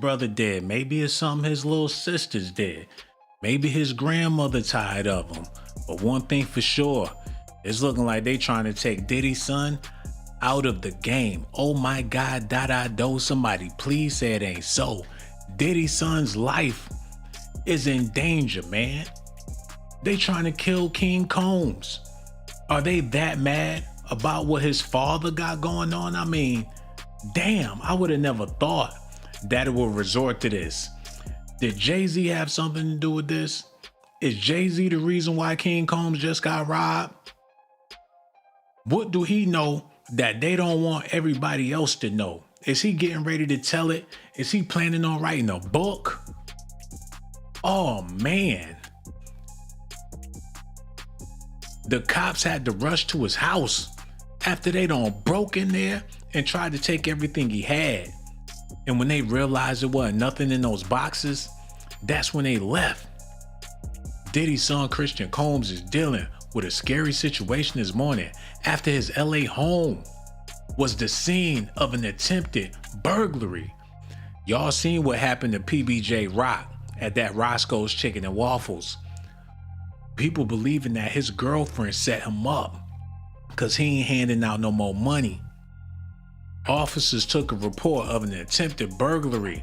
brother did. Maybe it's something his little sisters did. Maybe his grandmother tired of him. But one thing for sure, it's looking like they trying to take Diddy's son out of the game. Oh my God, do somebody please say it ain't so. Diddy's son's life is in danger, man. They trying to kill King Combs. Are they that mad about what his father got going on? I mean, damn, I would have never thought that it would resort to this. Did Jay-Z have something to do with this? Is Jay-Z the reason why King Combs just got robbed? What do he know that they don't want everybody else to know? Is he getting ready to tell it? Is he planning on writing a book? Oh man. The cops had to rush to his house after they done broke in there and tried to take everything he had. And when they realized there wasn't nothing in those boxes, that's when they left. Diddy's son Christian Combs is dealing with a scary situation this morning after his LA home was the scene of an attempted burglary. Y'all seen what happened to PBJ Rock at that Roscoe's Chicken and Waffles. People believing that his girlfriend set him up because he ain't handing out no more money. Officers took a report of an attempted burglary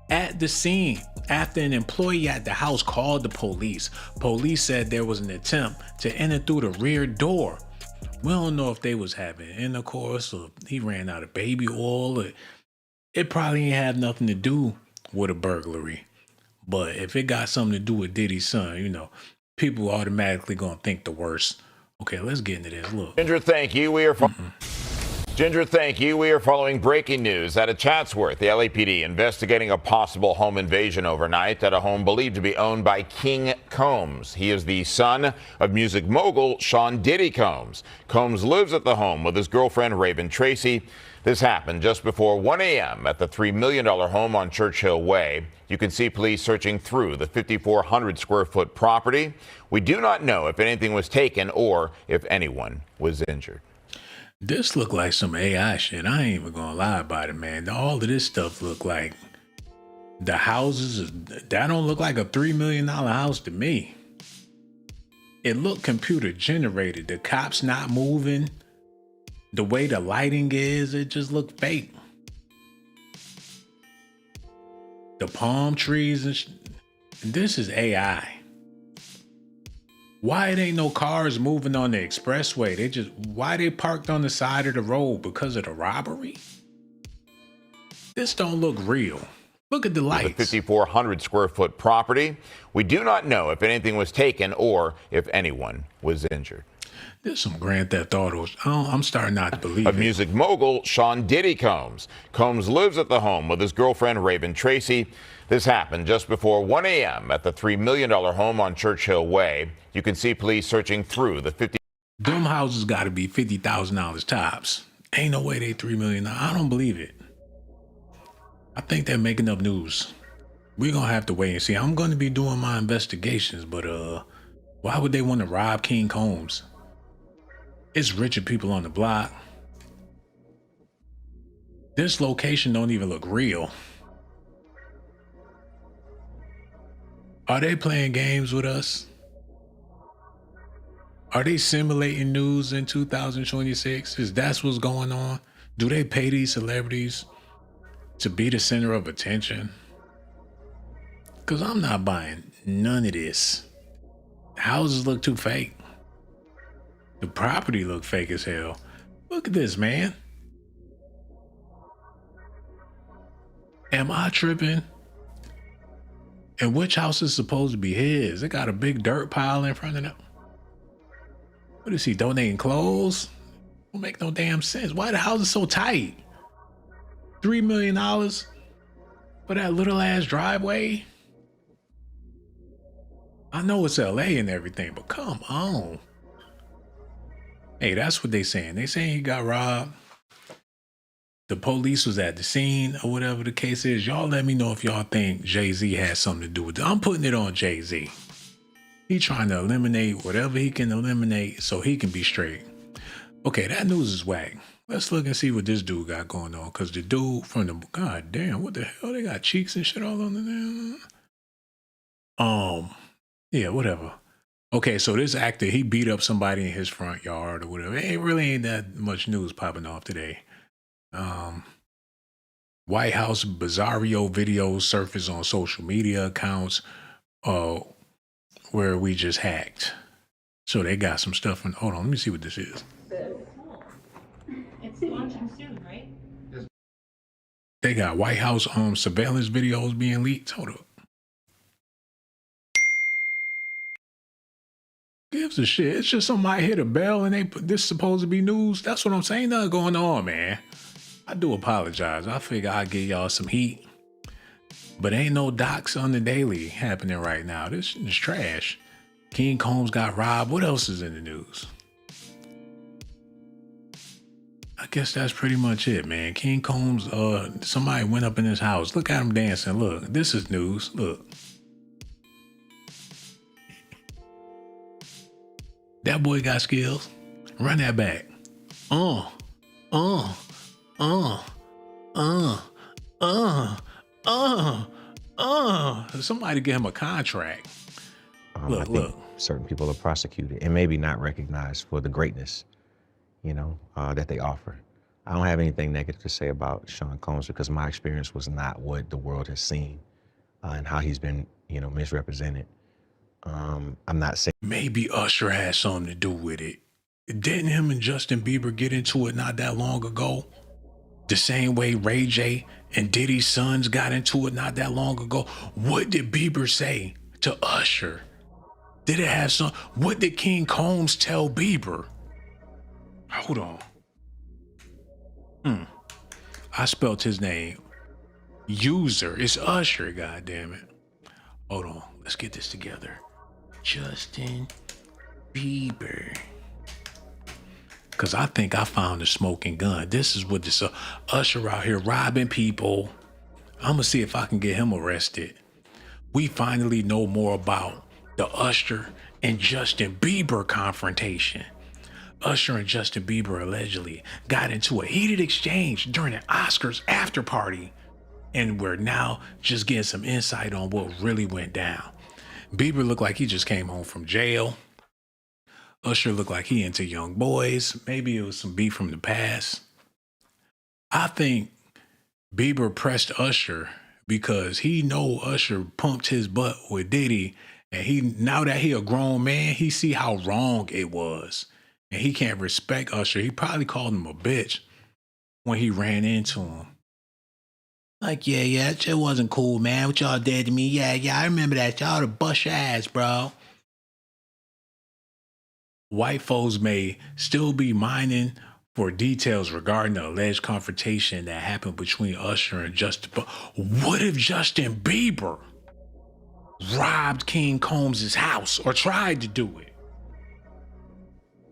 at the scene after an employee at the house called the police. Police said there was an attempt to enter through the rear door. We don't know if they was having intercourse or he ran out of baby oil. Or it probably ain't have nothing to do with a burglary. But if it got something to do with Diddy's son, you know, people automatically gonna think the worst. Okay, let's get into this. Look. Ginger, thank you. Ginger, thank you. We are following breaking news out of Chatsworth. The LAPD investigating a possible home invasion overnight at a home believed to be owned by King Combs. He is the son of music mogul Sean Diddy Combs. Combs lives at the home with his girlfriend Raven Tracy. This happened just before 1 a.m. at the $3 million home on Churchill Way. You can see police searching through the 5,400 square foot property. We do not know if anything was taken or if anyone was injured. This look like some AI shit. I ain't even gonna lie about it, man. All of this stuff look like the houses. That don't look like a $3 million house to me. It looked computer generated. The cops not moving. The way the lighting is, it just looked fake. The palm trees and this is AI. Why it ain't no cars moving on the expressway? Why they parked on the side of the road? Because of the robbery? This don't look real. Look at the lights. The 5,400 square foot property. We do not know if anything was taken or if anyone was injured. There's some Grand Theft Autos. I'm starting not to believe it. Music mogul Sean Diddy Combs. Combs lives at the home with his girlfriend Raven Tracy. This happened just before 1 a.m. at the $3 million home on Churchill Way. You can see police searching through the 50. Them houses got to be $50,000 tops. Ain't no way they $3 million. I don't believe it. I think they're making up news. We're going to have to wait and see. I'm going to be doing my investigations, but why would they want to rob King Combs? It's richer people on the block. This location don't even look real. Are they playing games with us? Are they simulating news in 2026? Is that what's going on? Do they pay these celebrities to be the center of attention? Because I'm not buying none of this. The houses look too fake. The property look fake as hell. Look at this, man. Am I tripping? And which house is supposed to be his? It got a big dirt pile in front of them. What is he, donating clothes? Don't make no damn sense. Why the house is so tight? $3 million for that little ass driveway? I know it's LA and everything, but come on. Hey, that's what they saying. They saying he got robbed. The police was at the scene or whatever the case is. Y'all let me know if y'all think Jay-Z has something to do with it. I'm putting it on Jay-Z. He trying to eliminate whatever he can eliminate so he can be straight. Okay, that news is whack. Let's look and see what this dude got going on. Cause the dude from the God damn, what the hell? They got cheeks and shit all on the yeah, whatever. Okay, so this actor, he beat up somebody in his front yard or whatever. It really ain't that much news popping off today. White House bizarro videos surface on social media accounts where we just hacked. So they got some stuff. Hold on, let me see what this is. It's launching soon, right? They got White House surveillance videos being leaked. Hold up. Gives a shit. It's just somebody hit a bell and they put this supposed to be news. That's what I'm saying. Nothing going on, man. I do apologize. I figure I'll give y'all some heat. But ain't no docs on the daily happening right now. This is trash. King Combs got robbed. What else is in the news? I guess that's pretty much it, man. King Combs, somebody went up in his house. Look at him dancing. Look, this is news. Look. That boy got skills. Run that back. Somebody give him a contract. Look. Certain people are prosecuted and maybe not recognized for the greatness, that they offer. I don't have anything negative to say about Sean Combs because my experience was not what the world has seen and how he's been, misrepresented. I'm not saying maybe Usher had something to do with it. Didn't him and Justin Bieber get into it not that long ago? The same way Ray J and Diddy's sons got into it not that long ago. What did Bieber say to Usher? Did it have some? What did King Combs tell Bieber? Hold on. I spelled his name. User. It's Usher, goddammit. Hold on. Let's get this together. Justin Bieber. Because I think I found the smoking gun. This is what this Usher out here robbing people. I'm going to see if I can get him arrested. We finally know more about the Usher and Justin Bieber confrontation. Usher and Justin Bieber allegedly got into a heated exchange during an Oscars after party. And we're now just getting some insight on what really went down. Bieber looked like he just came home from jail. Usher looked like he into young boys. Maybe it was some beef from the past. I think Bieber pressed Usher because he know Usher pumped his butt with Diddy. And now that he a grown man, he see how wrong it was. And he can't respect Usher. He probably called him a bitch when he ran into him. Like, yeah, that shit wasn't cool, man. What y'all did to me? Yeah, I remember that. Y'all to bust your ass, bro. White folks may still be mining for details regarding the alleged confrontation that happened between Usher and Justin. But what if Justin Bieber robbed King Combs' house or tried to do it?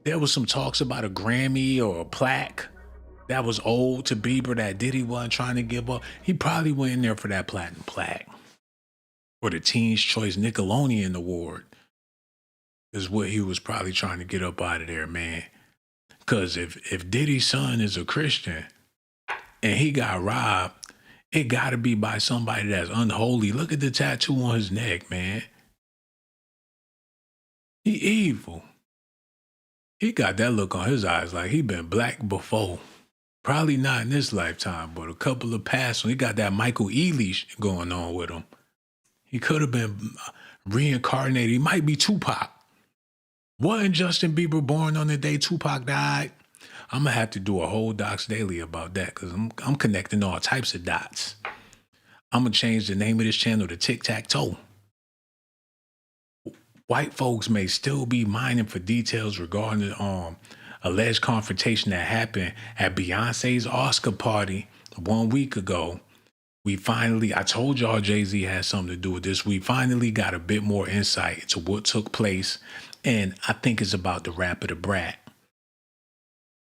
There was some talks about a Grammy or a plaque that was owed to Bieber that Diddy wasn't trying to give up. He probably went in there for that platinum plaque. Or the Teen's Choice Nickelodeon Award is what he was probably trying to get up out of there, man. Because if Diddy's son is a Christian and he got robbed, it got to be by somebody that's unholy. Look at the tattoo on his neck, man. He evil. He got that look on his eyes like he been black before. Probably not in this lifetime, but a couple of past ones. He got that Michael Ealy going on with him. He could have been reincarnated. He might be Tupac. Wasn't Justin Bieber born on the day Tupac died? I'm going to have to do a whole Docs Daily about that because I'm connecting all types of dots. I'm going to change the name of this channel to Tic Tac Toe. White folks may still be mining for details regarding the alleged confrontation that happened at Beyonce's Oscar party 1 week ago. I told y'all Jay-Z had something to do with this. We finally got a bit more insight into what took place, and I think it's about the rapper The Brat.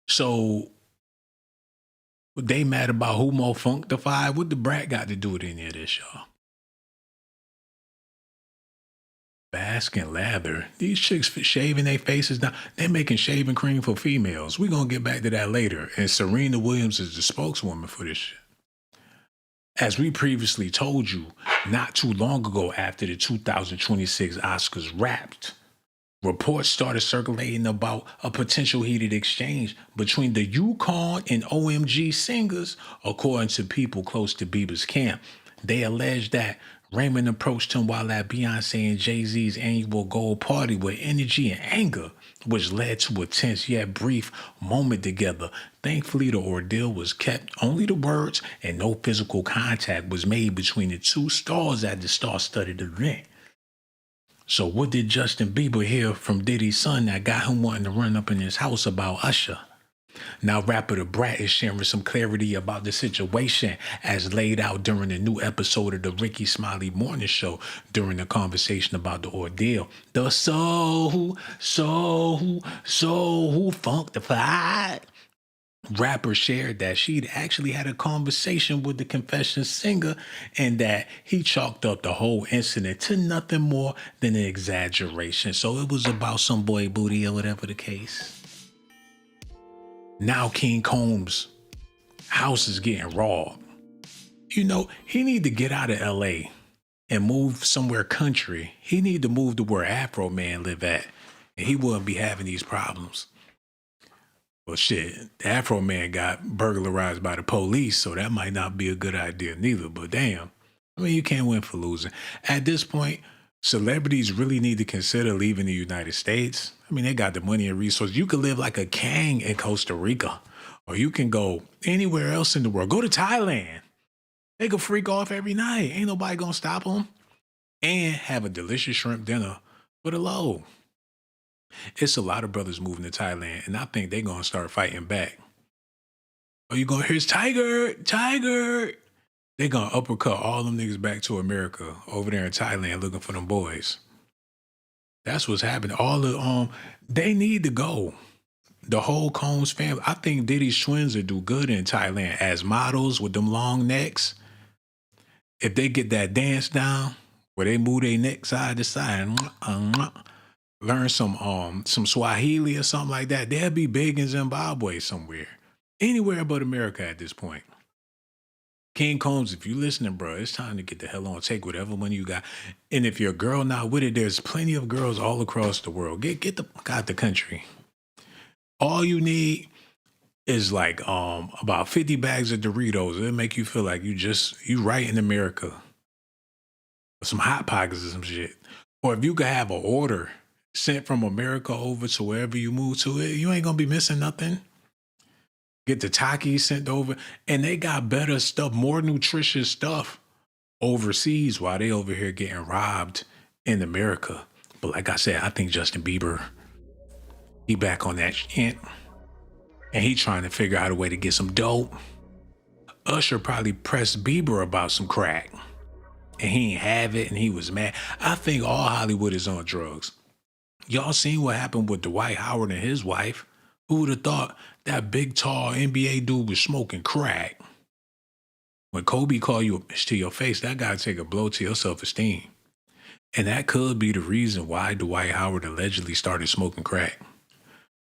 So, they mad about who more funkified? What The Brat got to do with any of this, y'all? Bask and lather. These chicks shaving their faces down. They're making shaving cream for females. We're going to get back to that later. And Serena Williams is the spokeswoman for this shit. As we previously told you, not too long ago after the 2026 Oscars wrapped, reports started circulating about a potential heated exchange between the Yukon and OMG singers, according to people close to Bieber's camp. They allege that Raymond approached him while at Beyonce and Jay-Z's annual gold party with energy and anger, which led to a tense yet brief moment together. Thankfully, the ordeal was kept. Only the words and no physical contact was made between the two stars at the star-studded event. So what did Justin Bieber hear from Diddy's son that got him wanting to run up in his house about Usher? Now rapper The Brat is sharing some clarity about the situation as laid out during a new episode of the Ricky Smiley Morning Show during the conversation about the ordeal. The so funkified rapper shared that she'd actually had a conversation with the Confession singer and that he chalked up the whole incident to nothing more than an exaggeration. So it was about some boy booty or whatever the case. Now King Combs' house is getting robbed. You know, he need to get out of LA and move somewhere country. He need to move to where Afro Man live at, and he wouldn't be having these problems. Well, shit, the Afro Man got burglarized by the police, so that might not be a good idea neither, but damn. I mean, you can't win for losing. At this point, celebrities really need to consider leaving the United States. I mean, they got the money and resources. You could live like a king in Costa Rica, or you can go anywhere else in the world. Go to Thailand. They could freak off every night. Ain't nobody gonna stop them. And have a delicious shrimp dinner for the low. It's a lot of brothers moving to Thailand, and I think they're gonna start fighting back. Oh, you gonna hear Tiger, Tiger. They're gonna uppercut all them niggas back to America over there in Thailand looking for them boys. That's what's happening. All the they need to go. The whole Combs family. I think Diddy's twins will do good in Thailand as models with them long necks. If they get that dance down where they move their neck side to side, learn some Swahili or something like that, they'll be big in Zimbabwe somewhere. Anywhere but America at this point. King Combs, if you listening, bro, it's time to get the hell on. Take whatever money you got. And if your girl not with it, there's plenty of girls all across the world. Get the fuck out the country. All you need is like about 50 bags of Doritos. It'll make you feel like you right in America. Some Hot Pockets or some shit. Or if you could have an order sent from America over to wherever you move to it, you ain't gonna be missing nothing. Get the Takis sent over, and they got better stuff, more nutritious stuff overseas while they over here getting robbed in America. But like I said, I think Justin Bieber, he back on that shit, and he trying to figure out a way to get some dope. Usher probably pressed Bieber about some crack, and he ain't have it, and he was mad. I think all Hollywood is on drugs. Y'all seen what happened with Dwight Howard and his wife? Who would have thought that big, tall NBA dude was smoking crack? When Kobe called you a bitch to your face, that gotta take a blow to your self-esteem. And that could be the reason why Dwight Howard allegedly started smoking crack.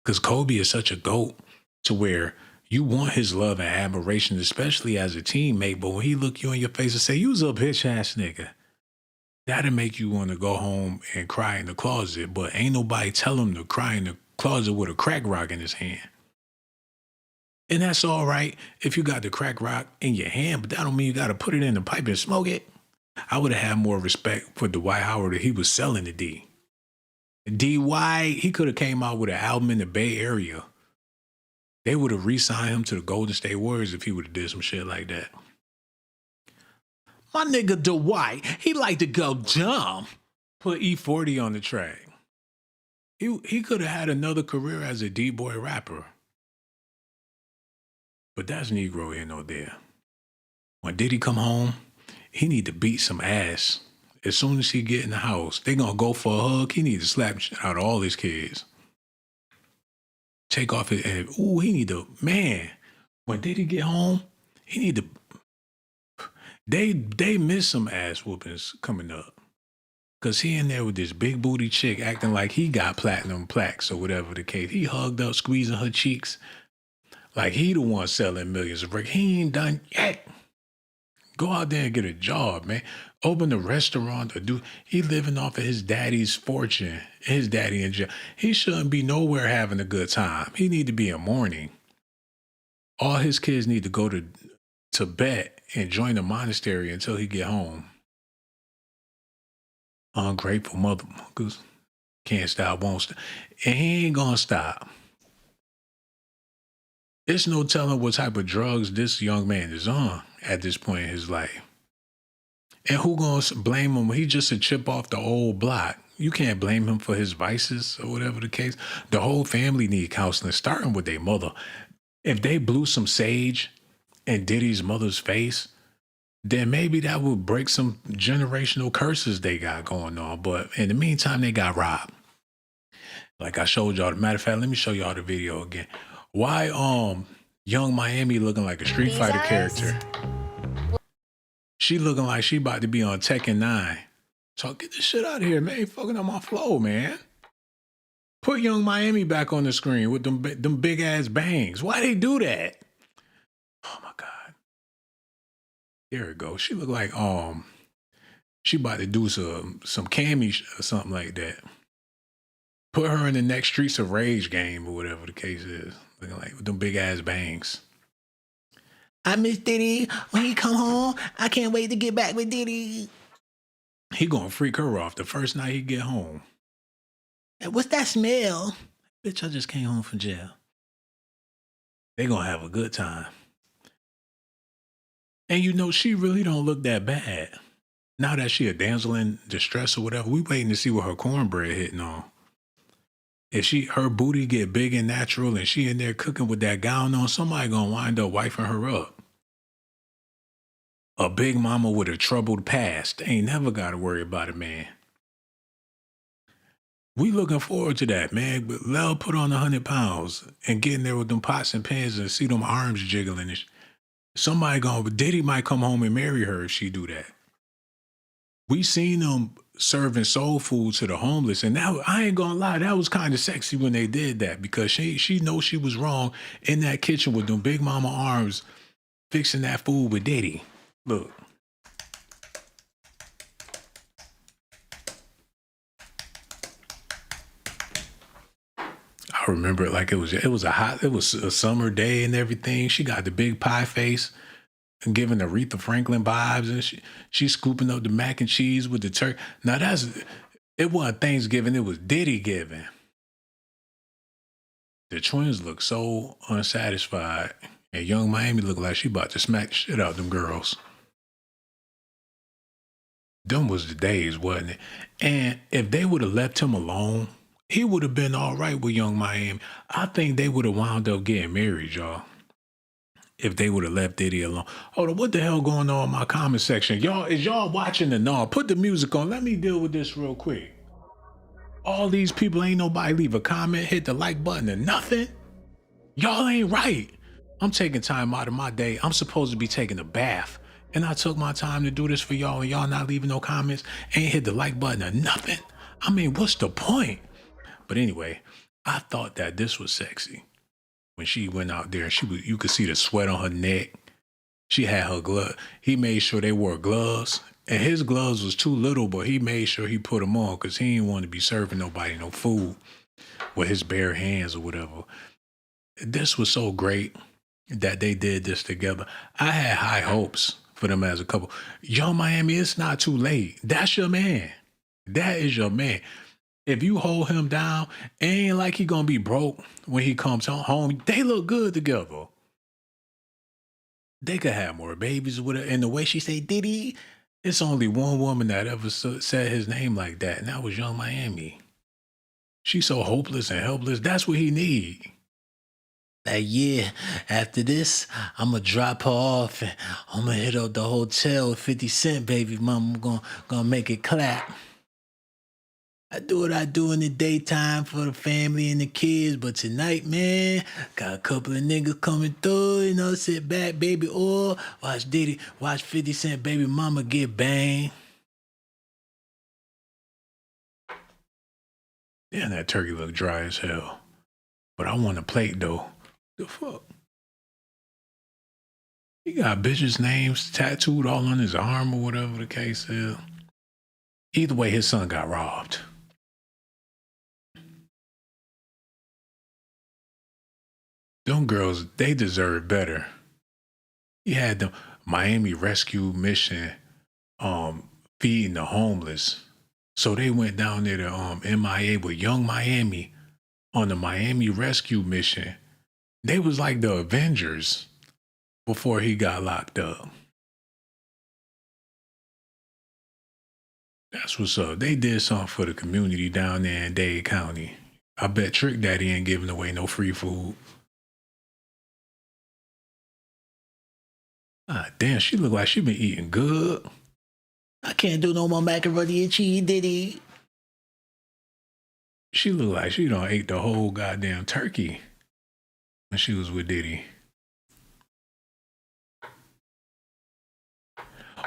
Because Kobe is such a GOAT to where you want his love and admiration, especially as a teammate, but when he look you in your face and say, you's a bitch-ass nigga, that'll make you want to go home and cry in the closet, but ain't nobody tell him to cry in the closet with a crack rock in his hand. And that's all right if you got the crack rock in your hand, but that don't mean you got to put it in the pipe and smoke it. I would have had more respect for Dwight Howard if he was selling the D. D.Y., he could have came out with an album in the Bay Area. They would have re-signed him to the Golden State Warriors if he would have did some shit like that. My nigga Dwight, he like to go dumb. Put E40 on the track. He could have had another career as a D-boy rapper. But that's Negro here no there. When Diddy come home, he need to beat some ass. As soon as he get in the house, they gonna go for a hug. He need to slap shit out of all his kids. Take off his, and he need to, man, when Diddy get home, he need to, they miss some ass whoopings coming up. Cause he in there with this big booty chick acting like he got platinum plaques or whatever the case. He hugged up, squeezing her cheeks like he the one selling millions of bricks. He ain't done yet. Go out there and get a job, man. Open a restaurant or he living off of his daddy's fortune. His daddy in jail. He shouldn't be nowhere having a good time. He need to be in mourning. All his kids need to go to Tibet and join the monastery until he get home. Ungrateful motherfuckers. Can't stop, won't stop. And he ain't gonna stop. There's no telling what type of drugs this young man is on at this point in his life. And who gonna blame him? He just a chip off the old block. You can't blame him for his vices or whatever the case. The whole family need counseling, starting with their mother. If they blew some sage in Diddy's mother's face, then maybe that would break some generational curses they got going on. But in the meantime, they got robbed. Like I showed y'all. Matter of fact, let me show y'all the video again. Why Young Miami looking like a Street Fighter character? She looking like she about to be on Tekken 9. So get this shit out of here, man. Fucking on my flow, man. Put Young Miami back on the screen with them big ass bangs. Why they do that? Oh my God. There it goes. She look like she about to do some Cammy or something like that. Put her in the next Streets of Rage game or whatever the case is. Looking like with them big ass bangs. I miss Diddy. When he come home, I can't wait to get back with Diddy. He gonna freak her off the first night he get home. Hey, what's that smell? Bitch, I just came home from jail. They gonna have a good time. And you know, she really don't look that bad. Now that she a damsel in distress or whatever, we waiting to see what her cornbread hitting on. If her booty get big and natural and she in there cooking with that gown on, somebody gonna wind up wifing her up. A big mama with a troubled past ain't never gotta worry about a man. We looking forward to that, man. But Lel put on 100 pounds and getting there with them pots and pans and see them arms jiggling. Diddy might come home and marry her if she do that. We seen them serving soul food to the homeless, and that, I ain't gonna lie, that was kind of sexy when they did that, because she knows she was wrong in that kitchen with them big mama arms fixing that food with Diddy. Look. I remember it like it was a summer day and everything. She got the big pie face and giving Aretha Franklin vibes, and she's scooping up the mac and cheese with the turkey. Now it wasn't Thanksgiving, it was Diddy giving. The twins look so unsatisfied, and Young Miami looked like she about to smack the shit out of them girls. Them was the days, wasn't it? And if they would have left him alone, he would have been all right with Young Miami. I think they would have wound up getting married, y'all. If they would have left Diddy alone. Hold on, what the hell going on in my comment section? Is y'all watching the no? Put the music on. Let me deal with this real quick. All these people, ain't nobody leave a comment, hit the like button, and nothing. Y'all ain't right. I'm taking time out of my day. I'm supposed to be taking a bath. And I took my time to do this for y'all, and y'all not leaving no comments, ain't hit the like button or nothing. I mean, what's the point? But anyway, I thought that this was sexy. When she went out there, you could see the sweat on her neck. She had her glove. He made sure they wore gloves. And his gloves was too little, but he made sure he put them on because he didn't want to be serving nobody no food with his bare hands or whatever. This was so great that they did this together. I had high hopes for them as a couple. Young Miami, it's not too late. That's your man. That is your man. If you hold him down, it ain't like he gonna be broke when he comes home. They look good together. They could have more babies with her. And the way she say Diddy, it's only one woman that ever said his name like that, and that was Young Miami. She's so hopeless and helpless. That's what he need. Like, yeah, after this, I'm going to drop her off and I'm going to hit up the hotel with 50 Cent, baby mama. I'm gonna make it clap. I do what I do in the daytime for the family and the kids, but tonight, man, got a couple of niggas coming through, you know, sit back, baby oil, watch Diddy, watch 50 Cent, baby mama get banged. Damn, that turkey look dry as hell. But I want a plate though. The fuck? He got bitches' names tattooed all on his arm or whatever the case is. Either way, his son got robbed. Them girls, they deserve better. He had the Miami Rescue Mission feeding the homeless. So they went down there to MIA with Young Miami on the Miami Rescue Mission. They was like the Avengers before he got locked up. That's what's up. They did something for the community down there in Dade County. I bet Trick Daddy ain't giving away no free food. Ah, damn, she look like she been eating good. I can't do no more macaroni and cheese, Diddy. She look like she done ate the whole goddamn turkey when she was with Diddy.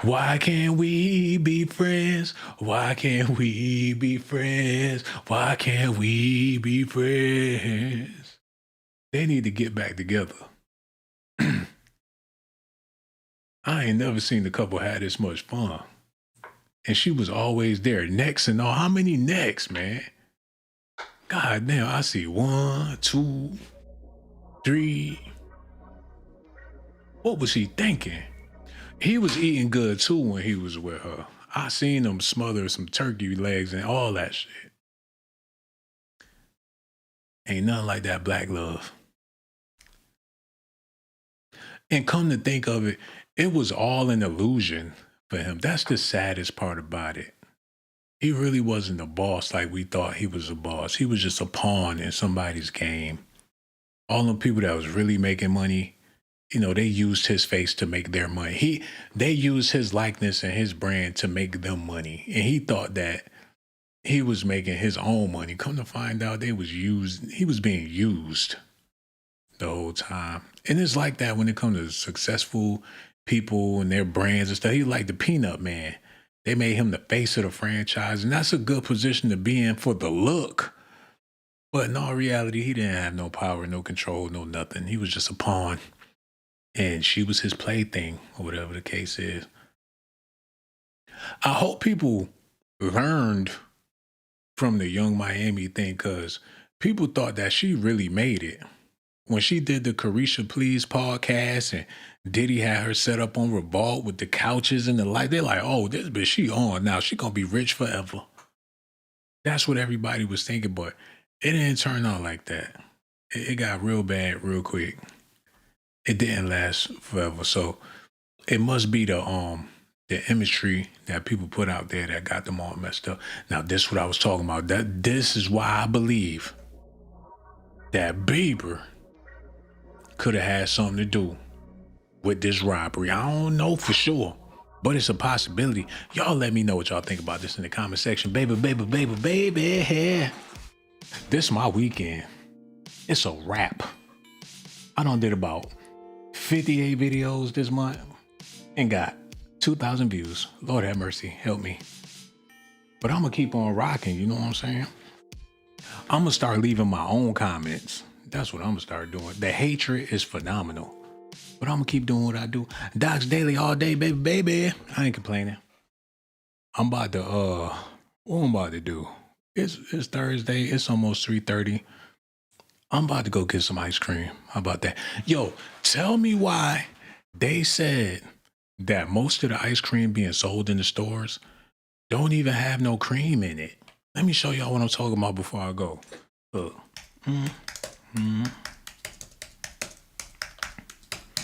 Why can't we be friends? Why can't we be friends? Why can't we be friends? They need to get back together. I ain't never seen the couple have this much fun. And she was always there, necks and all. How many necks, man? God damn, I see 1, 2, 3. What was he thinking? He was eating good too when he was with her. I seen him smother some turkey legs and all that shit. Ain't nothing like that black love. And come to think of it, it was all an illusion for him. That's the saddest part about it. He really wasn't a boss like we thought he was a boss. He was just a pawn in somebody's game. All the people that was really making money, you know, they used his face to make their money. They used his likeness and his brand to make them money. And he thought that he was making his own money. Come to find out he was being used the whole time. And it's like that when it comes to successful people and their brands and stuff. He like the Peanut Man. They made him the face of the franchise, and that's a good position to be in for the look. But in all reality, he didn't have no power, no control, no nothing. He was just a pawn, and she was his plaything, or whatever the case is. I hope people learned from the Young Miami thing, because people thought that she really made it. When she did the Carisha Please podcast and Diddy had her set up on Revolt with the couches and the light, they're like, oh, this bitch, she on now. She gonna be rich forever. That's what everybody was thinking, but it didn't turn out like that. It got real bad real quick. It didn't last forever. So it must be the imagery that people put out there that got them all messed up. Now, this is what I was talking about. This is why I believe that Bieber could have had something to do with this robbery. I don't know for sure, but it's a possibility. Y'all let me know what y'all think about this in the comment section. Baby, baby, baby, baby. This my weekend. It's a wrap. I done did about 58 videos this month and got 2,000 views. Lord have mercy, help me. But I'm gonna keep on rocking, you know what I'm saying? I'm gonna start leaving my own comments. That's what I'm gonna start doing. The hatred is phenomenal. But I'm gonna keep doing what I do. Docs Daily all day, baby, baby. I ain't complaining. I'm about to, what I'm about to do? It's Thursday. It's almost 3:30. I'm about to go get some ice cream. How about that? Yo, tell me why they said that most of the ice cream being sold in the stores don't even have no cream in it. Let me show y'all what I'm talking about before I go. Look. I'm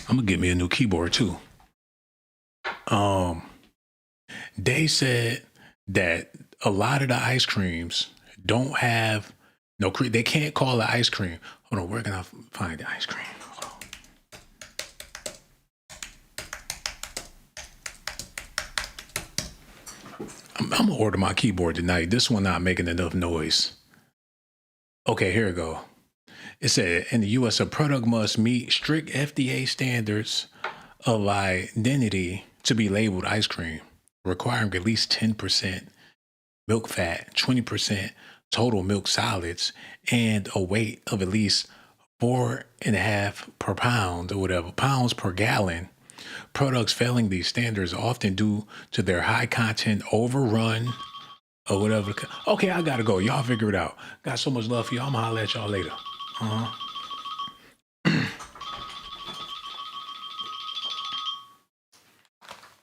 gonna get me a new keyboard too. They said that a lot of the ice creams don't have no cream. They can't call it ice cream. Hold on, where can I find the ice cream? Hold on. I'm gonna order my keyboard tonight. This one not making enough noise. Okay, here we go. It said, in the U.S., a product must meet strict FDA standards of identity to be labeled ice cream, requiring at least 10% milk fat, 20% total milk solids and a weight of at least 4.5 per pound or whatever, pounds per gallon. Products failing these standards are often due to their high content overrun or whatever. Okay, I gotta go. Y'all figure it out. Got so much love for y'all. I'm gonna holler at y'all later.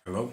Hello?